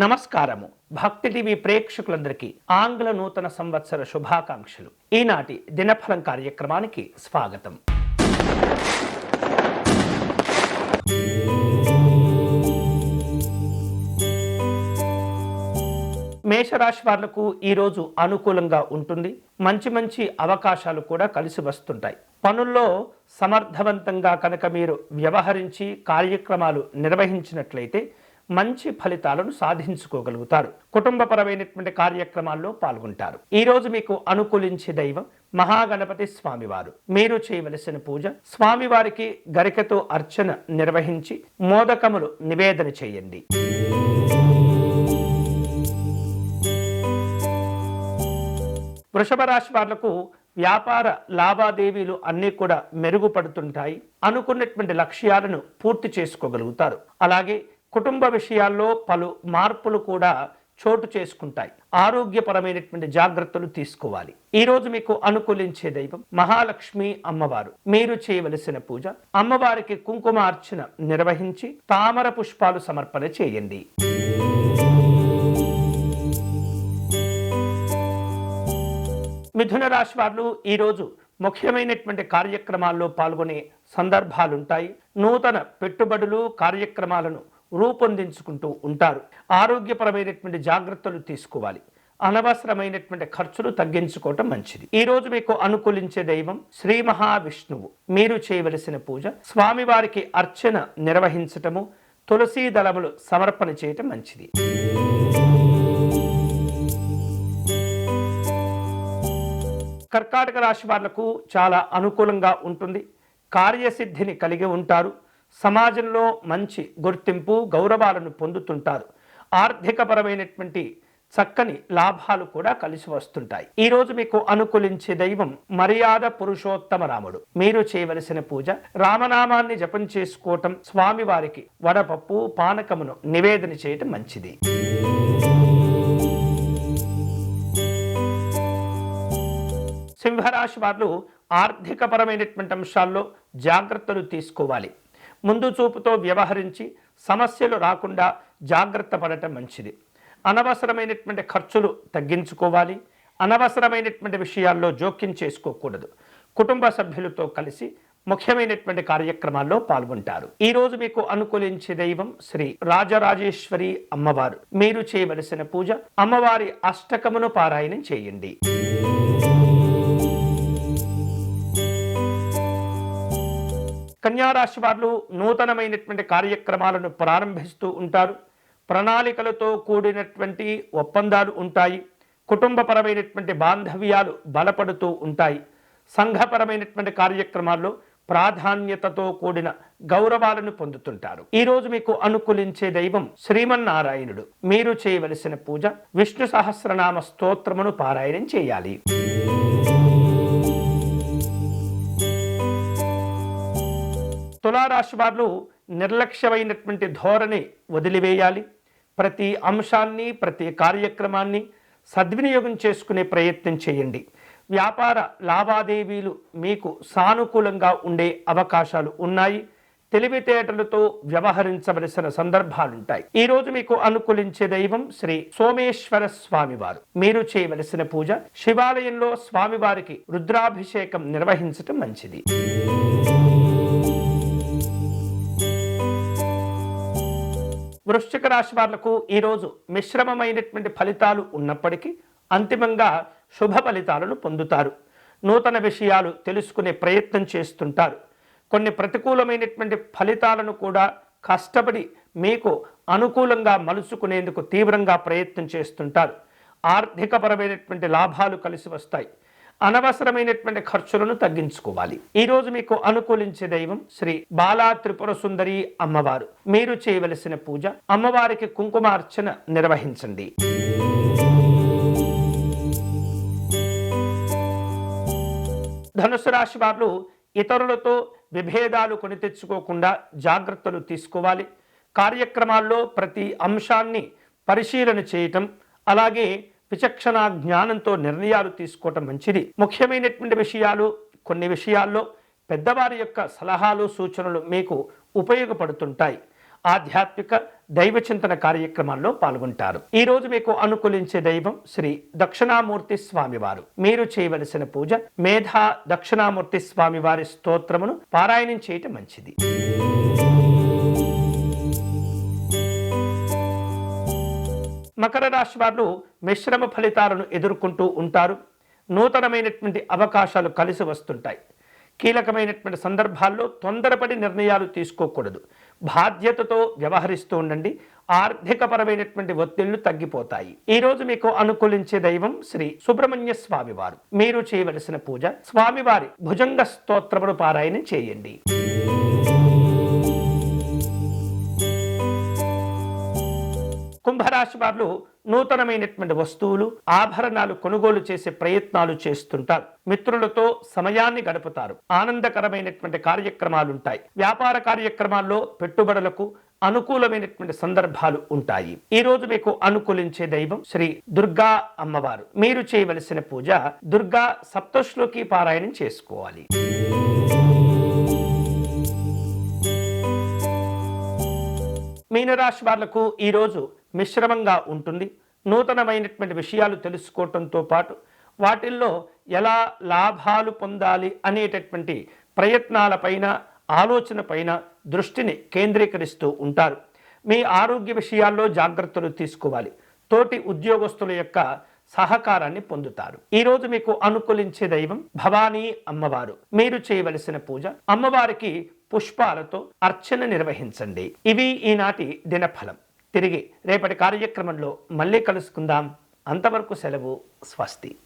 నమస్కారము. భక్తి టీవీ ప్రేక్షకులందరికీ ఆంగ్ల నూతన సంవత్సర శుభాకాంక్షలు. ఈనాటి దినఫలం కార్యక్రమానికి స్వాగతం. మేషరాశి వాళ్లకు ఈరోజు అనుకూలంగా ఉంటుంది. మంచి అవకాశాలు కూడా కలిసి వస్తుంటాయి. పనుల్లో సమర్థవంతంగా కనుక మీరు వ్యవహరించి కార్యక్రమాలు నిర్వహించినట్లయితే మంచి ఫలితాలను సాధించుకోగలుగుతారు. కుటుంబపరమైనటువంటి కార్యక్రమాల్లో పాల్గొంటారు. ఈ రోజు మీకు అనుకూలించే దైవం మహాగణపతి స్వామివారు. మీరు చేయవలసిన పూజ స్వామివారికి గరికతో అర్చన నిర్వహించి మోదకములు నివేదన చేయండి. వృషభ రాశి వాళ్లకు వ్యాపార లావాదేవీలు అన్నీ కూడా మెరుగుపడుతుంటాయి. అనుకున్నటువంటి లక్ష్యాలను పూర్తి చేసుకోగలుగుతారు. అలాగే కుటుంబ విషయాల్లో పలు మార్పులు కూడా చోటు చేసుకుంటాయి. ఆరోగ్యపరమైనటువంటి జాగ్రత్తలు తీసుకోవాలి. ఈ రోజు మీకు అనుకూలించే దైవం మహాలక్ష్మి అమ్మవారు. మీరు చేయవలసిన పూజ అమ్మవారికి కుంకుమార్చన నిర్వహించి తామర పుష్పాలు సమర్పణ చేయండి. మిథున రాశి వారు ఈరోజు ముఖ్యమైనటువంటి కార్యక్రమాల్లో పాల్గొనే సందర్భాలుంటాయి. నూతన పెట్టుబడులు కార్యక్రమాలను రూపొందించుకుంటూ ఉంటారు. ఆరోగ్యపరమైనటువంటి జాగ్రత్తలు తీసుకోవాలి. అనవసరమైనటువంటి ఖర్చులు తగ్గించుకోవటం మంచిది. ఈ రోజు మీకు అనుకూలించే దైవం శ్రీ మహావిష్ణువు. మీరు చేయవలసిన పూజ స్వామివారికి అర్చన నిర్వహించటము తులసీ దళములు సమర్పణ చేయటం మంచిది. కర్కాటక రాశి వాళ్లకు చాలా అనుకూలంగా ఉంటుంది. కార్యసిద్ధిని కలిగి ఉంటారు. సమాజంలో మంచి గుర్తింపు గౌరవాలను పొందుతుంటారు. ఆర్థికపరమైనటువంటి చక్కని లాభాలు కూడా కలిసి వస్తుంటాయి. ఈ రోజు మీకు అనుకూలించే దైవం మర్యాద పురుషోత్తమ రాముడు. మీరు చేయవలసిన పూజ రామనామాన్ని జపం చేసుకోవటం స్వామివారికి వడపప్పు పానకమును నివేదన చేయటం మంచిది. సింహరాశి వారు ఆర్థికపరమైనటువంటి అంశాల్లో జాగ్రత్తలు తీసుకోవాలి. ముందు చూపుతో వ్యవహరించి సమస్యలు రాకుండా జాగ్రత్త పడటం మంచిది. అనవసరమైనటువంటి ఖర్చులు తగ్గించుకోవాలి. అనవసరమైనటువంటి విషయాల్లో జోక్యం చేసుకోకూడదు. కుటుంబ సభ్యులతో కలిసి ముఖ్యమైనటువంటి కార్యక్రమాల్లో పాల్గొంటారు. ఈ రోజు మీకు అనుకూలించే దైవం శ్రీ రాజరాజేశ్వరి అమ్మవారు. మీరు చేయవలసిన పూజ అమ్మవారి అష్టకమును పారాయణం చేయండి. కన్యారాశి వారు నూతనమైనటువంటి కార్యక్రమాలను ప్రారంభిస్తూ ఉంటారు. ప్రణాళికలతో కూడినటువంటి ఒప్పందాలు ఉంటాయి. కుటుంబపరమైనటువంటి బాంధవ్యాలు బలపడుతూ ఉంటాయి. సంఘపరమైనటువంటి కార్యక్రమాల్లో ప్రాధాన్యతతో కూడిన గౌరవాలను పొందుతుంటారు. ఈ రోజు మీకు అనుకూలించే దైవం శ్రీమన్నారాయణుడు. మీరు చేయవలసిన పూజ విష్ణు సహస్రనామ స్తోత్రమును పారాయణం చేయాలి. తులారాశి వారు నిర్లక్ష్యమైనటువంటి ధోరణి వదిలివేయాలి. ప్రతి అంశాన్ని ప్రతి కార్యక్రమాన్ని సద్వినియోగం చేసుకునే ప్రయత్నం చేయండి. వ్యాపార లావాదేవీలు మీకు సానుకూలంగా ఉండే అవకాశాలు ఉన్నాయి. తెలివితేటలతో వ్యవహరించవలసిన సందర్భాలుంటాయి. ఈ రోజు మీకు అనుకూలించే దైవం శ్రీ సోమేశ్వర స్వామివారు. మీరు చేయవలసిన పూజ శివాలయంలో స్వామివారికి రుద్రాభిషేకం నిర్వహించటం మంచిది. వృశ్చిక రాశి వాళ్లకు ఈరోజు మిశ్రమమైనటువంటి ఫలితాలు ఉన్నప్పటికీ అంతిమంగా శుభ ఫలితాలను పొందుతారు. నూతన విషయాలు తెలుసుకునే ప్రయత్నం చేస్తుంటారు. కొన్ని ప్రతికూలమైనటువంటి ఫలితాలను కూడా కష్టపడి మీకు అనుకూలంగా మలుచుకునేందుకు తీవ్రంగా ప్రయత్నం చేస్తుంటారు. ఆర్థికపరమైనటువంటి లాభాలు కలిసి వస్తాయి. అనవసరమైనటువంటి ఖర్చులను తగ్గించుకోవాలి. ఈ రోజు మీకు అనుకూలించే దైవం శ్రీ బాలా త్రిపుర సుందరి అమ్మవారు. మీరు చేయవలసిన పూజ అమ్మవారికి కుంకుమార్చన నిర్వహించండి. ధనుసు రాశి వారు ఇతరులతో విభేదాలు కొని తెచ్చుకోకుండా జాగ్రత్తలు తీసుకోవాలి. కార్యక్రమాల్లో ప్రతి అంశాన్ని పరిశీలన చేయటం అలాగే విచక్షణ జ్ఞానంతో నిర్ణయాలు తీసుకోవటం మంచిది. ముఖ్యమైనటువంటి విషయాలు కొన్ని విషయాల్లో పెద్దవారి యొక్క సలహాలు సూచనలు మీకు ఉపయోగపడుతుంటాయి. ఆధ్యాత్మిక దైవ చింతన కార్యక్రమాల్లో పాల్గొంటారు. ఈ రోజు మీకు అనుకూలించే దైవం శ్రీ దక్షిణామూర్తి స్వామివారు. మీరు చేయవలసిన పూజ మేధా దక్షిణామూర్తి స్వామివారి స్తోత్రమును పారాయణం చేయటం మంచిది. మకర రాశి వారు మిశ్రమ ఫలితాలను ఎదుర్కొంటూ ఉంటారు. నూతనమైనటువంటి అవకాశాలు కలిసి వస్తుంటాయి. కీలకమైనటువంటి సందర్భాల్లో తొందరపడి నిర్ణయాలు తీసుకోకూడదు. బాధ్యతతో వ్యవహరిస్తూ ఉండండి. ఆర్థికపరమైనటువంటి ఒత్తిళ్లు తగ్గిపోతాయి. ఈ రోజు మీకు అనుకూలించే దైవం శ్రీ సుబ్రహ్మణ్య స్వామివారు. మీరు చేయవలసిన పూజ స్వామివారి భుజంగ స్తోత్రమును పారాయణం చేయండి. కుంభరాశి వారు నూతనమైనటువంటి వస్తువులు ఆభరణాలు కొనుగోలు చేసే ప్రయత్నాలు చేస్తుంటారు. మిత్రులతో సమయాన్ని గడుపుతారు. ఆనందకరమైనటువంటి కార్యక్రమాలు ఉంటాయి. వ్యాపార కార్యక్రమాల్లో పెట్టుబడులకు అనుకూలమైనటువంటి సందర్భాలు ఉంటాయి. ఈ రోజు మీకు అనుకూలించే దైవం శ్రీ దుర్గా అమ్మవారు. మీరు చేయవలసిన పూజ దుర్గా సప్తశ్లోకి పారాయణం చేసుకోవాలి. మీనరాశి వాళ్లకు ఈరోజు మిశ్రమంగా ఉంటుంది. నూతనమైనటువంటి విషయాలు తెలుసుకోవటంతో పాటు వాటిల్లో ఎలా లాభాలు పొందాలి అనేటటువంటి ప్రయత్నాలపైన ఆలోచన పైన దృష్టిని కేంద్రీకరిస్తూ ఉంటారు. మీ ఆరోగ్య విషయాల్లో జాగ్రత్తలు తీసుకోవాలి. తోటి ఉద్యోగస్తుల యొక్క సహకారాన్ని పొందుతారు. ఈరోజు మీకు అనుకూలించే దైవం భవానీ అమ్మవారు. మీరు చేయవలసిన పూజ అమ్మవారికి పుష్పాలతో అర్చన నిర్వహించండి. ఇవి ఈనాటి దినఫలం. తిరిగి రేపటి కార్యక్రమంలో మళ్ళీ కలుసుకుందాం. అంతవరకు సెలవు. స్వస్తి.